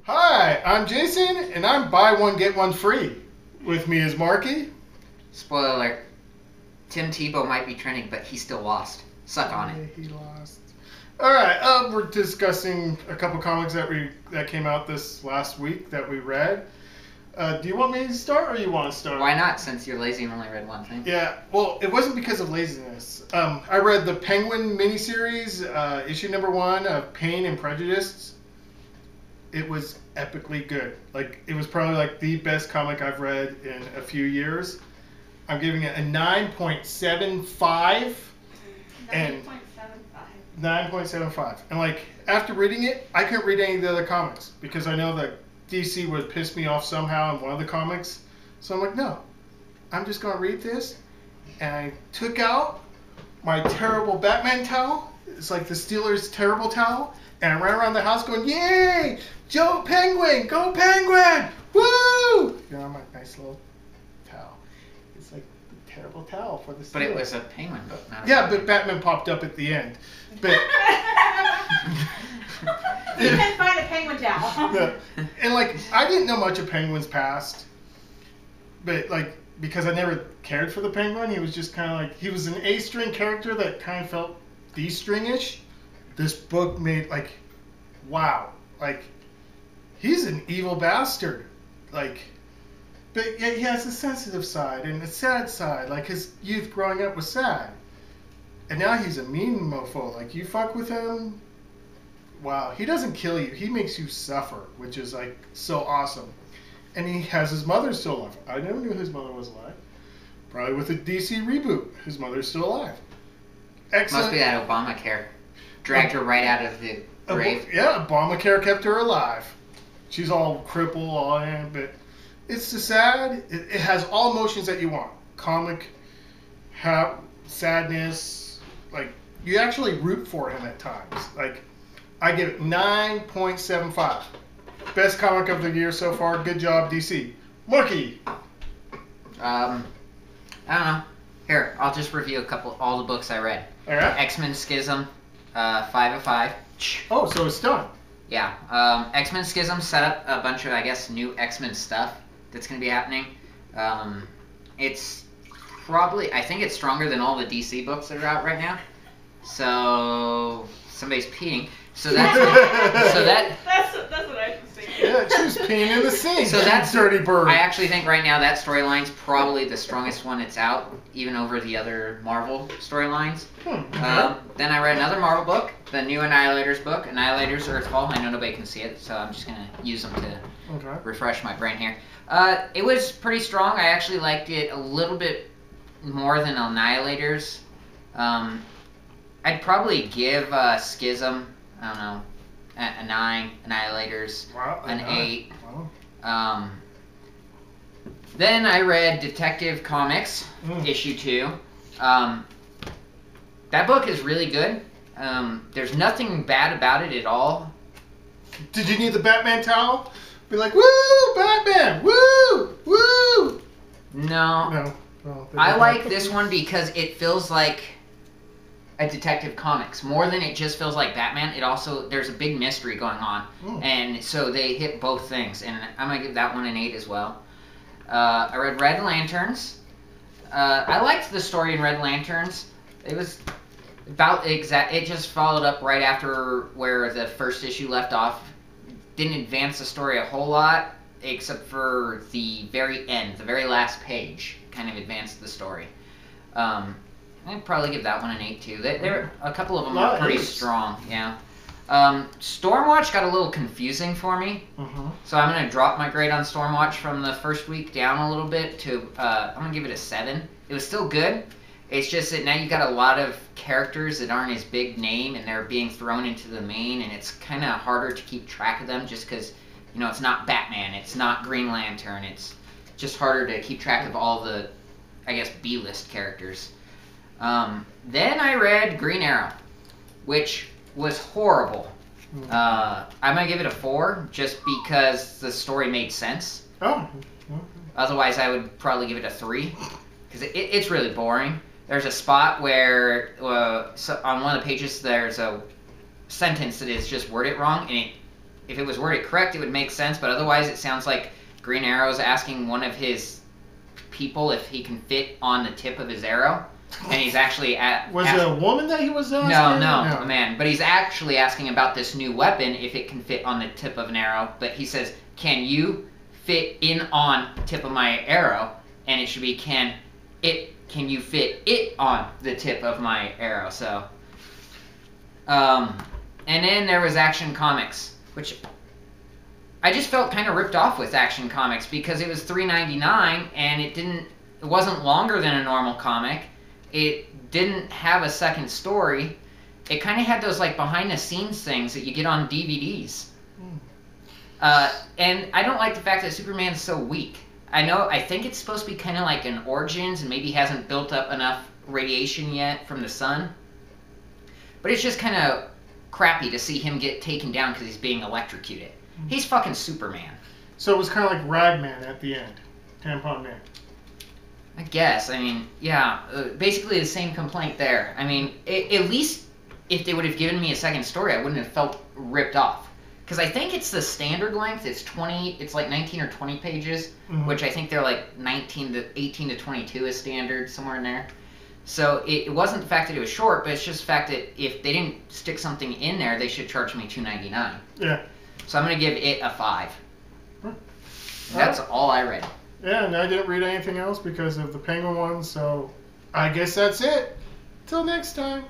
Hi, I'm Jason, and I'm buy one get one free. With me is Marky. Spoiler alert. Tim Tebow might be trending, but he still lost. Suck on it. He lost. All right, we're discussing a couple comics that came out this last week that we read. Do you want me to start, or you want to start? Why not, since you're lazy and only read one thing? Yeah, well, it wasn't because of laziness. I read the Penguin miniseries, issue number 1 of Pain and Prejudice. It was epically good. Like, it was probably like the best comic I've read in a few years. I'm giving it a 9.75. 9.75. And like, after reading it, I couldn't read any of the other comics because I know that DC would piss me off somehow in one of the comics. So I'm like, no, I'm just going to read this. And I took out my terrible Batman towel. It's like the Steelers' terrible towel. And I ran around the house going, yay! Joe Penguin! Go Penguin! Woo! You know, my nice little towel. It's like the terrible towel for the Steelers. But it was a penguin book, not a Yeah, penguin. but Batman popped up at the end. But You can find a penguin towel. yeah. And like, I didn't know much of Penguin's past. But like, because I never cared for the Penguin, he was just kind of like, he was an A-string character that kind of felt D-string-ish. This book made, like, wow. Like, he's an evil bastard. Like, but yet he has a sensitive side and a sad side. Like, his youth growing up was sad. And now he's a mean mofo. Like, you fuck with him, wow. He doesn't kill you. He makes you suffer, which is, like, so awesome. And he has his mother still alive. I never knew his mother was alive. Probably with a DC reboot, his mother's still alive. Excellent. Must be that Obamacare. Dragged her right out of the grave. Yeah, Obamacare kept her alive. She's all crippled, all in, but it's the sad. It has all emotions that you want. Comic, sadness. Like, you actually root for him at times. Like, I give it 9.75. Best comic of the year so far. Good job, DC. Marky. I don't know. Here, I'll just review all the books I read. All right. X-Men Schism, 5 of 5. Oh, so it's done. Yeah. X-Men Schism set up a bunch of, I guess, new X-Men stuff that's going to be happening. It's probably, I think it's stronger than all the DC books that are out right now. So, somebody's peeing. So that's That's what I was thinking. Yeah, she was peeing in the sink. So that's dirty bird. I actually think right now that storyline's probably the strongest one that's out, even over the other Marvel storylines. Then I read another Marvel book, the new Annihilators book, Annihilators Earthfall. I know nobody can see it, so I'm just going to use them to refresh my brain here. It was pretty strong. I actually liked it a little bit more than Annihilators. I'd probably give Schism, I don't know, a 9, Annihilators, an 8. Wow. Then I read Detective Comics, issue 2. That book is really good. There's nothing bad about it at all. Did you need the Batman towel? Be like, woo, Batman, woo, woo. No. No. Oh, I like this one because it feels like a Detective Comics more than it just feels like Batman. It also, there's a big mystery going on, and so they hit both things, and I'm gonna give that one an 8 as well. I read Red Lanterns. I liked the story in Red Lanterns. It was about it just followed up right after where the first issue left off. Didn't advance the story a whole lot, except for the very end, the very last page kind of advanced the story. I'd probably give that one an 8 too. A couple of them are pretty strong, yeah. Stormwatch got a little confusing for me, so I'm gonna drop my grade on Stormwatch from the first week down a little bit to I'm gonna give it a 7. It was still good. It's just that now you got a lot of characters that aren't as big name, and they're being thrown into the main, and it's kind of harder to keep track of them just because, you know, it's not Batman, it's not Green Lantern, it's just harder to keep track of all the, I guess, B-list characters. Then I read Green Arrow, which was horrible. I'm gonna give it a 4 just because the story made sense. Oh. Otherwise, I would probably give it a 3 because it's really boring. There's a spot where so on one of the pages there's a sentence that is just worded wrong, and it if it was worded correct, it would make sense. But otherwise, it sounds like Green Arrow's asking one of his people if he can fit on the tip of his arrow, and he's actually Was it a woman that he was asking? No, a man. But he's actually asking about this new weapon if it can fit on the tip of an arrow. But he says, "Can you fit in on the tip of my arrow?" And it should be, "Can you fit it on the tip of my arrow?" So, and then there was Action Comics, which I just felt kind of ripped off with Action Comics because it was $3.99 and it wasn't longer than a normal comic. It didn't have a second story. It kind of had those like behind the scenes things that you get on DVDs. And I don't like the fact that Superman's so weak. I think it's supposed to be kind of like an Origins and maybe hasn't built up enough radiation yet from the sun. But it's just kind of crappy to see him get taken down because he's being electrocuted. He's fucking Superman. So it was kind of like Ragman at the end. Tampon Man. I guess. I mean, yeah. Basically the same complaint there. I mean, at least if they would have given me a second story, I wouldn't have felt ripped off. Because I think it's the standard length. It's like 19 or 20 pages, which I think they're like 18 to 22 is standard, somewhere in there. So it wasn't the fact that it was short, but it's just the fact that if they didn't stick something in there, they should charge me $2.99. Yeah. So I'm going to give it a 5. That's all I read. Yeah, and I didn't read anything else because of the Penguin one, so I guess that's it. Till next time.